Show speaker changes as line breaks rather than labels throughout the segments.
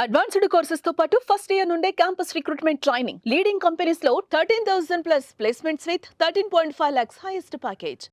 Advanced courses తో పాటు first year నుండే campus recruitment training leading companies లో 13,000 plus placements with 13.5 lakhs highest package.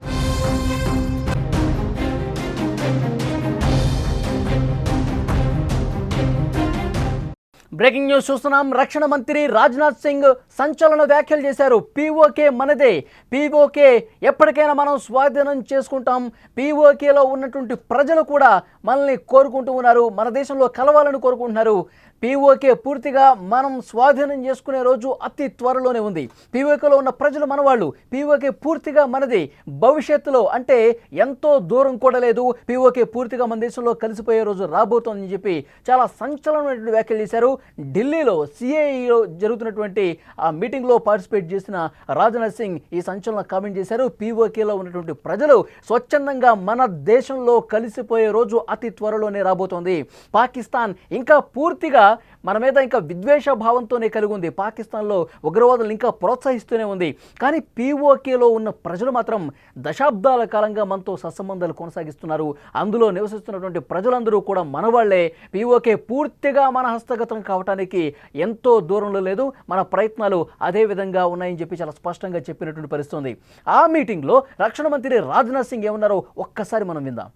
Breaking news చూస్తున్నాం. రక్షణ మంత్రి రాజ్నాథ్ సింగ్ సంచలన వ్యాఖ్యలు చేశారు. పీఓకే మనదే, పీఓకే ఎప్పటికైనా మనం స్వాధీనం చేసుకుంటాం, పీఓకేలో ఉన్నటువంటి ప్రజలు కూడా మనల్ని కోరుకుంటూ ఉన్నారు, మన దేశంలో కలవాలని కోరుకుంటున్నారు. పీఓకే పూర్తిగా మనం స్వాధీనం చేసుకునే రోజు అతి త్వరలోనే ఉంది. పీఓకేలో ఉన్న ప్రజలు మనవాళ్ళు, పీఓకే పూర్తిగా మనది. భవిష్యత్తులో అంటే ఎంతో దూరం కూడా లేదు, పీఓకే పూర్తిగా మన దేశంలో కలిసిపోయే రోజు రాబోతోందని చెప్పి చాలా సంచలనమైనటువంటి వ్యాఖ్యలు చేశారు. ఢిల్లీలో సిఐలో జరుగుతున్నటువంటి ఆ మీటింగ్లో పార్టిసిపేట్ చేసిన రాజ్నాథ్ సింగ్ ఈ సంచలన కామెంట్ చేశారు. పీఓకేలో ఉన్నటువంటి ప్రజలు స్వచ్ఛందంగా మన దేశంలో కలిసిపోయే రోజు అతి త్వరలోనే రాబోతోంది. పాకిస్తాన్ ఇంకా పూర్తిగా మన మీద ఇంకా విద్వేష భావంతోనే కలిగి ఉంది, పాకిస్తాన్లో ఉగ్రవాదులు ఇంకా ప్రోత్సహిస్తూనే ఉంది. కానీ పీఓకేలో ఉన్న ప్రజలు మాత్రం దశాబ్దాల కాలంగా మనతో సత్సంబంధాలు కొనసాగిస్తున్నారు. అందులో నివసిస్తున్నటువంటి ప్రజలందరూ కూడా మనవాళ్లే. పీఓకే పూర్తిగా మన హస్తగతం కావటానికి ఎంతో దూరంలో లేదు, మన ప్రయత్నాలు అదే విధంగా ఉన్నాయని చెప్పి చాలా స్పష్టంగా చెప్పినటువంటి పరిస్థితుంది. ఆ మీటింగ్లో రక్షణ మంత్రి రాజ్నాథ్ సింగ్ ఏమన్నారో ఒక్కసారి మనం విందాం.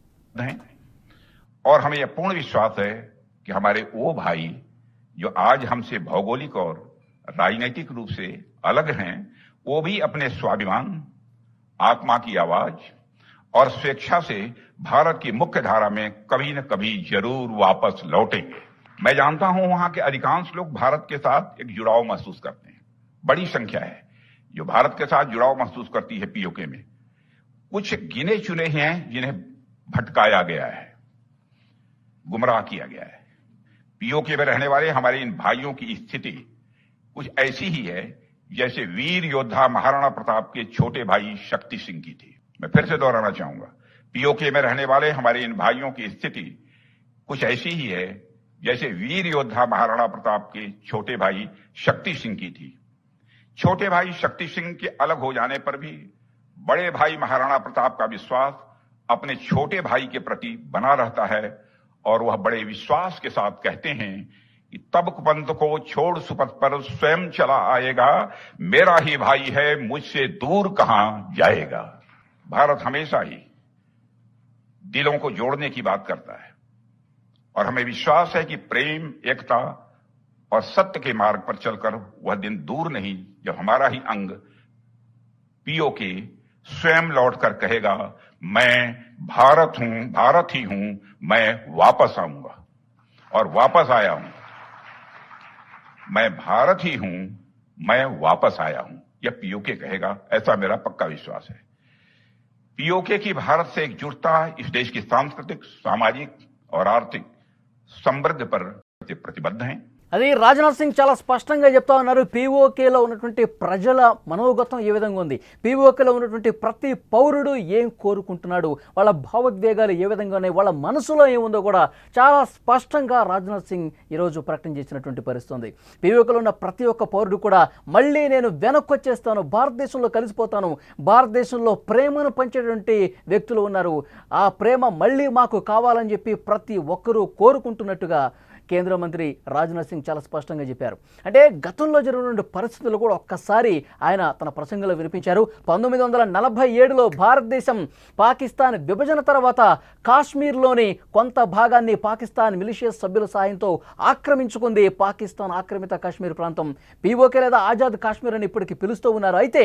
और हमें यह पूर्ण विश्वास है कि हमारे वो भाई जो आज हमसे भौगोलिक और राजनीतिक रूप से अलग हैं, वो भी अपने स्वाभिमान, आत्मा की आवाज और स्वेच्छा से भारत की मुख्य धारा में कभी न कभी जरूर वापस लौटेंगे. मैं जानता हूं वहां के अधिकांश लोग भारत के साथ एक जुड़ाव महसूस करते हैं. बड़ी संख्या है जो भारत के साथ जुड़ाव महसूस करती है पीओके में. कुछ गिने चुने हैं जिन्हें भटकाया गया है, गुमराह किया गया है. पीओके में रहने वाले हमारे इन भाइयों की स्थिति कुछ ऐसी ही है जैसे वीर योद्धा महाराणा प्रताप के छोटे भाई शक्ति सिंह की थी. मैं फिर से दोहराना चाहूंगा, पीओके में रहने वाले हमारे इन भाइयों की स्थिति कुछ ऐसी ही है जैसे वीर योद्धा महाराणा प्रताप के छोटे भाई शक्ति सिंह की थी. छोटे भाई शक्ति सिंह के अलग हो जाने पर भी बड़े भाई महाराणा प्रताप का विश्वास अपने छोटे भाई के प्रति बना रहता है और वह बड़े विश्वास के साथ कहते हैं कि तब पंथ को छोड़ सुपथ पर स्वयं चला आएगा, मेरा ही भाई है मुझसे दूर कहां जाएगा. भारत हमेशा ही दिलों को जोड़ने की बात करता है और हमें विश्वास है कि प्रेम, एकता और सत्य के मार्ग पर चलकर वह दिन दूर नहीं जब हमारा ही अंग पीओके स्वयं लौटकर कहेगा, मैं भारत हूं, भारत ही हूं, मैं वापस आऊंगा. और वापस आया हूं, मैं भारत ही हूं, मैं वापस आया हूं, यह पीओके कहेगा, ऐसा मेरा पक्का विश्वास है. पीओके की भारत से एकजुटता इस देश की सांस्कृतिक, सामाजिक और आर्थिक समृद्धि पर प्रतिबद्ध हैं.
అది రాజ్నాథ్ సింగ్ చాలా స్పష్టంగా చెప్తా ఉన్నారు. పీఓకేలో ఉన్నటువంటి ప్రజల మనోగతం ఏ విధంగా ఉంది, పీఓకేలో ఉన్నటువంటి ప్రతి పౌరుడు ఏం కోరుకుంటున్నాడు, వాళ్ళ భావోద్వేగాలు ఏ విధంగా ఉన్నాయి, వాళ్ళ మనసులో ఏముందో కూడా చాలా స్పష్టంగా రాజ్నాథ్ సింగ్ ఈరోజు ప్రకటన చేసినటువంటి పరిస్థితుంది. పీఓకేలో ఉన్న ప్రతి ఒక్క పౌరుడు కూడా మళ్ళీ నేను వెనక్కి వచ్చేస్తాను, భారతదేశంలో కలిసిపోతాను, భారతదేశంలో ప్రేమను పంచేటువంటి వ్యక్తులు ఉన్నారు, ఆ ప్రేమ మళ్ళీ మాకు కావాలని చెప్పి ప్రతి ఒక్కరూ కోరుకుంటున్నట్టుగా కేంద్ర మంత్రి రాజ్నాథ్ సింగ్ చాలా స్పష్టంగా చెప్పారు. అంటే గతంలో జరిగిన పరిస్థితులు కూడా ఒక్కసారి ఆయన తన ప్రసంగంలో వినిపించారు. 1947లో భారతదేశం పాకిస్తాన్ విభజన తర్వాత కాశ్మీర్లోని కొంత భాగాన్ని పాకిస్తాన్ మిలిషియస్ సభ్యుల సాయంతో ఆక్రమించుకుంది. పాకిస్తాన్ ఆక్రమిత కాశ్మీర్ ప్రాంతం పీఓకే లేదా ఆజాద్ కాశ్మీర్ అని ఇప్పటికీ పిలుస్తూ ఉన్నారు. అయితే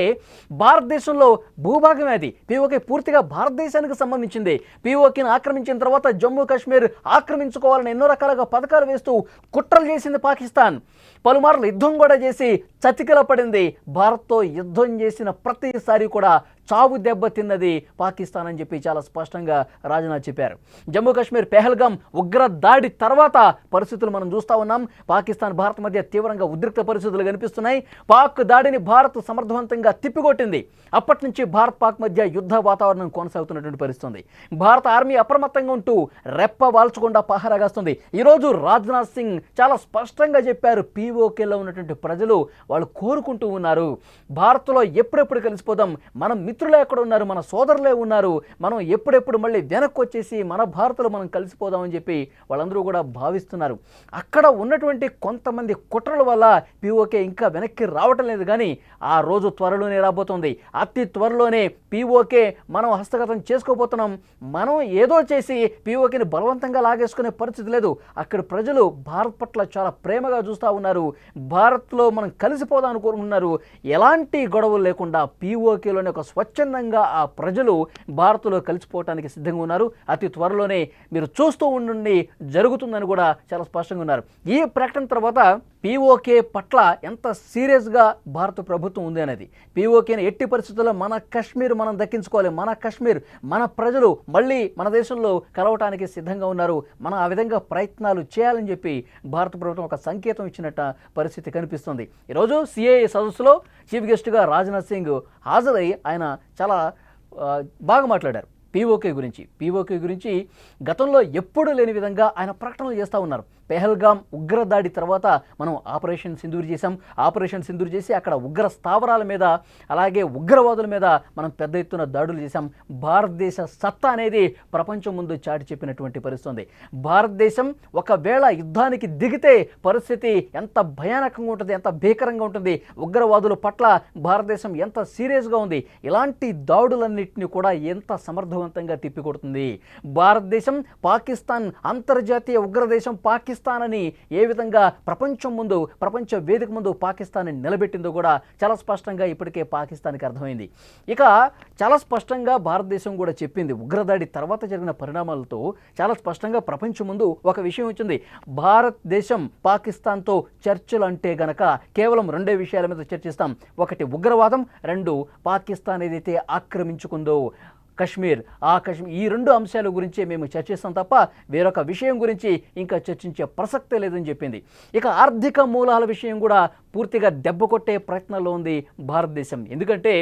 భారతదేశంలో భూభాగం అది, పీఓకే పూర్తిగా భారతదేశానికి సంబంధించింది. పీఓకేని ఆక్రమించిన తర్వాత జమ్మూ కాశ్మీర్ ఆక్రమించుకోవాలని ఎన్నో రకాలుగా పథకాలు వేస్తూ కుట్రలు చేసింది పాకిస్తాన్. పలుమార్లు యుద్ధం కూడా చేసి చతికిల పడింది. భారత్తో యుద్ధం చేసిన ప్రతిసారి కూడా చావు దెబ్బ తిన్నది పాకిస్తాన్ అని చెప్పి చాలా స్పష్టంగా రాజ్నాథ్ చెప్పారు. జమ్మూ కాశ్మీర్ పెహల్గాం ఉగ్ర దాడి తర్వాత పరిస్థితులు మనం చూస్తూ ఉన్నాం. పాకిస్తాన్ భారత్ మధ్య తీవ్రంగా ఉద్రిక్త పరిస్థితులు కనిపిస్తున్నాయి. పాక్ దాడిని భారత్ సమర్థవంతంగా తిప్పికొట్టింది. అప్పటి నుంచి భారత్ పాక్ మధ్య యుద్ధ వాతావరణం కొనసాగుతున్నటువంటి పరిస్థితుంది. భారత ఆర్మీ అప్రమత్తంగా ఉంటూ రెప్ప వాల్చకుండా పహారాగాస్తుంది. ఈరోజు రాజ్నాథ్ సింగ్ చాలా స్పష్టంగా చెప్పారు, పీఓకేలో ఉన్నటువంటి ప్రజలు వాళ్ళు కోరుకుంటూ ఉన్నారు, భారత్లో ఎప్పుడెప్పుడు కలిసిపోదాం, మనం మిత్రులే ఎక్కడ ఉన్నారు, మన సోదరులే ఉన్నారు, మనం ఎప్పుడెప్పుడు మళ్ళీ వెనక్కి వచ్చేసి మన భారత్లో మనం కలిసిపోదామని చెప్పి వాళ్ళందరూ కూడా భావిస్తున్నారు. అక్కడ ఉన్నటువంటి కొంతమంది కుట్రల వల్ల పీఓకే ఇంకా వెనక్కి రావటం లేదు. కానీ ఆ రోజు త్వరలోనే రాబోతుంది. అతి త్వరలోనే పీఓకే మనం హస్తగతం చేసుకోబోతున్నాం. మనం ఏదో చేసి పీఓకేని బలవంతంగా లాగేసుకునే పరిస్థితి లేదు. అక్కడ ప్రజలు భారత్ పట్ల చాలా ప్రేమగా చూస్తూ ఉన్నారు. భారత్లో మనం కలిసిపోదాం అనుకుంటున్నారు. ఎలాంటి గొడవలు లేకుండా పీఓకేలోనే ఒక స్వచ్ఛందంగా ఆ ప్రజలు భారత్లో కలిసిపోవటానికి సిద్ధంగా ఉన్నారు. అతి త్వరలోనే మీరు చూస్తూ ఉండండి, జరుగుతుందని కూడా చాలా స్పష్టంగా ఉన్నారు. ఈ ప్రకటన తర్వాత పీఓకే పట్ల ఎంత సీరియస్గా భారత ప్రభుత్వం ఉంది అనేది, పీఓకేని ఎట్టి పరిస్థితుల్లో మన కశ్మీర్ మనం దక్కించుకోవాలి, మన కశ్మీర్ మన ప్రజలు మళ్ళీ మన దేశంలో కలవటానికి సిద్ధంగా ఉన్నారు, మనం ఆ విధంగా ప్రయత్నాలు చేయాలని చెప్పి భారత ప్రభుత్వం ఒక సంకేతం ఇచ్చినట్టు పరిస్థితి కనిపిస్తుంది. ఈరోజు సిఏఏ సదస్సులో చీఫ్ గెస్ట్గా రాజ్నాథ్ సింగ్ హాజరై ఆయన చాలా బాగా మాట్లాడారు పీఓకే గురించి గతంలో ఎప్పుడూ లేని విధంగా ఆయన ప్రకటనలు చేస్తూ ఉన్నారు. పెహల్గాం ఉగ్రదాడి తర్వాత మనం ఆపరేషన్ సింధూర్ చేసాం. ఆపరేషన్ సింధూర్ చేసి అక్కడ ఉగ్ర స్థావరాల మీద అలాగే ఉగ్రవాదుల మీద మనం పెద్ద ఎత్తున దాడులు చేశాం. భారతదేశ సత్తా అనేది ప్రపంచం ముందు చాటి చెప్పినటువంటి పరిస్థితి. భారతదేశం ఒకవేళ యుద్ధానికి దిగితే పరిస్థితి ఎంత భయానకంగా ఉంటుంది, ఎంత భీకరంగా ఉంటుంది, ఉగ్రవాదుల పట్ల భారతదేశం ఎంత సీరియస్గా ఉంది, ఇలాంటి దాడులన్నింటినీ కూడా ఎంత సమర్థవంతంగా తిప్పికొడుతుంది. భారతదేశం పాకిస్తాన్ అంతర్జాతీయ ఉగ్రదేశం పాకిస్తాన్ అని ఏ విధంగా ప్రపంచ వేదిక ముందు పాకిస్తాన్ని నిలబెట్టిందో కూడా చాలా స్పష్టంగా ఇప్పటికే పాకిస్తాన్కి అర్థమైంది. ఇక చాలా స్పష్టంగా భారతదేశం కూడా చెప్పింది. ఉగ్రదాడి తర్వాత జరిగిన పరిణామాలతో చాలా స్పష్టంగా ప్రపంచం ముందు ఒక విషయం వచ్చింది. భారతదేశం పాకిస్తాన్తో చర్చలు అంటే గనక కేవలం రెండే విషయాల మీద చర్చిస్తాం. ఒకటి ఉగ్రవాదం, రెండు పాకిస్తాన్ ఏదైతే ఆక్రమించుకుందో కశ్మీర్, ఈ రెండు అంశాల గురించే మేము చర్చిస్తాం తప్ప వేరొక విషయం గురించి ఇంకా చర్చించే ప్రసక్తే లేదని చెప్పింది. ఇక ఆర్థిక మూలాల విషయం కూడా పూర్తిగా దెబ్బ కొట్టే ప్రయత్నంలో ఉంది భారతదేశం. ఎందుకంటే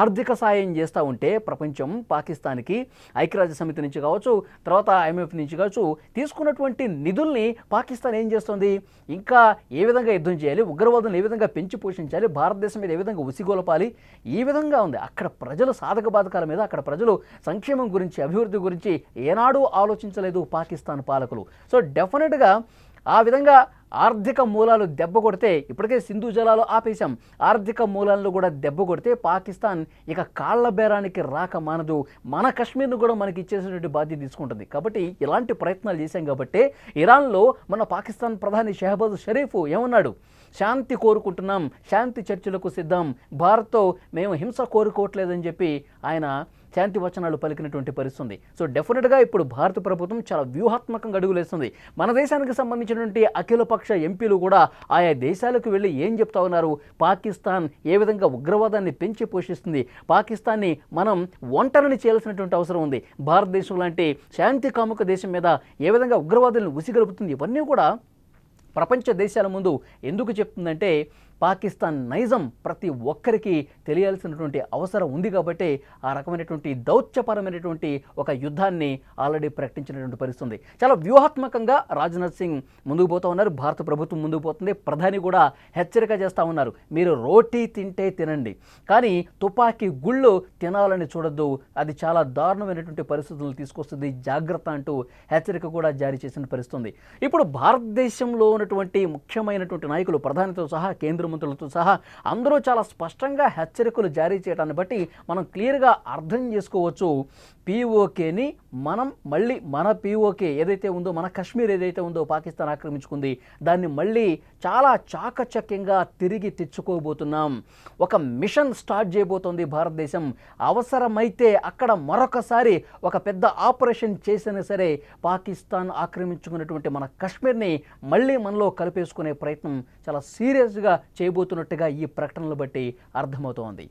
ఆర్థిక సాయం చేస్తూ ఉంటే ప్రపంచం పాకిస్తాన్కి ఐక్యరాజ్య సమితి నుంచి కావచ్చు, తర్వాత IMF నుంచి కావచ్చు తీసుకున్నటువంటి నిధుల్ని పాకిస్తాన్ ఏం చేస్తుంది, ఇంకా ఏ విధంగా యుద్ధం చేయాలి, ఉగ్రవాదులను ఏ విధంగా పెంచి పోషించాలి, భారతదేశం మీద ఏ విధంగా ఉసిగొలపాలి, ఈ విధంగా ఉంది. అక్కడ ప్రజలు సాధక బాధకాల మీద, అక్కడ ప్రజలు సంక్షేమం గురించి, అభివృద్ధి గురించి ఏనాడూ ఆలోచించలేదు పాకిస్తాన్ పాలకులు. సో డెఫినెట్గా ఆ విధంగా ఆర్థిక మూలాలు దెబ్బ కొడితే, ఇప్పటికే సింధు జలాలు ఆపేశాం, ఆర్థిక మూలాలను కూడా దెబ్బ కొడితే పాకిస్తాన్ ఇక కాళ్ల బేరానికి రాక మానదు. మన కశ్మీర్ను కూడా మనకి ఇచ్చేసినటువంటి బాధ్యత తీసుకుంటుంది. కాబట్టి ఇలాంటి ప్రయత్నాలు చేశాం కాబట్టి ఇరాన్లో మన పాకిస్తాన్ ప్రధాని షెహబాజ్ షరీఫ్ ఏమన్నాడు, శాంతి కోరుకుంటున్నాం, శాంతి చర్చలకు సిద్ధం, భారత్తో మేము హింస కోరుకోవట్లేదని చెప్పి ఆయన శాంతి వచనాలు పలికినటువంటి పరిస్థితుంది. సో డెఫినెట్గా ఇప్పుడు భారత ప్రభుత్వం చాలా వ్యూహాత్మకంగా అడుగులేస్తుంది. మన దేశానికి సంబంధించినటువంటి అఖిలపక్ష ఎంపీలు కూడా ఆయా దేశాలకు వెళ్ళి ఏం చెప్తా ఉన్నారు, పాకిస్తాన్ ఏ విధంగా ఉగ్రవాదాన్ని పెంచి పోషిస్తుంది, పాకిస్తాన్ని మనం ఒంటరిని చేయాల్సినటువంటి అవసరం ఉంది, భారతదేశం లాంటి శాంతి కాముక దేశం మీద ఏ విధంగా ఉగ్రవాదులను ఉసిగలుపుతుంది, ఇవన్నీ కూడా ప్రపంచ దేశాల ముందు ఎందుకు చెప్తుందంటే పాకిస్తాన్ నైజం ప్రతి ఒక్కరికి తెలియాల్సినటువంటి అవసరం ఉంది. కాబట్టి ఆ రకమైనటువంటి దౌత్యపరమైనటువంటి ఒక యుద్ధాన్ని ఆల్రెడీ ప్రకటించినటువంటి పరిస్థితుంది. చాలా వ్యూహాత్మకంగా రాజ్నాథ్ సింగ్ ముందుకు పోతూ ఉన్నారు, భారత ప్రభుత్వం ముందుకు పోతుంది. ప్రధాని కూడా హెచ్చరిక చేస్తూ ఉన్నారు, మీరు రోటీ తింటే తినండి కానీ తుపాకీ గుళ్ళు తినాలని చూడొద్దు, అది చాలా దారుణమైనటువంటి పరిస్థితులను తీసుకొస్తుంది, జాగ్రత్త అంటూ హెచ్చరిక కూడా జారీ చేసిన పరిస్థితుంది. ఇప్పుడు భారతదేశంలో ఉన్నటువంటి ముఖ్యమైనటువంటి నాయకులు, ప్రధానితో సహా కేంద్ర మంత్రులతో సహా అందరూ చాలా స్పష్టంగా హెచ్చరికలు జారీ చేయడాన్ని బట్టి మనం క్లియర్గా అర్థం చేసుకోవచ్చు, పీఓకేని మనం మళ్ళీ మన పీఓకే ఏదైతే ఉందో, మన కశ్మీర్ ఏదైతే ఉందో పాకిస్తాన్ ఆక్రమించుకుంది, దాన్ని మళ్ళీ చాలా చాకచక్యంగా తిరిగి తెచ్చుకోబోతున్నాం. ఒక మిషన్ స్టార్ట్ చేయబోతోంది భారతదేశం. అవసరమైతే అక్కడ మరొకసారి ఒక పెద్ద ఆపరేషన్ చేసినా సరే పాకిస్తాన్ ఆక్రమించుకున్నటువంటి మన కశ్మీర్ని మళ్ళీ మనలో కలిపేసుకునే ప్రయత్నం చాలా సీరియస్గా చేయబోతున్నట్టుగా ఈ ప్రకటనలు బట్టి అర్థమవుతోంది.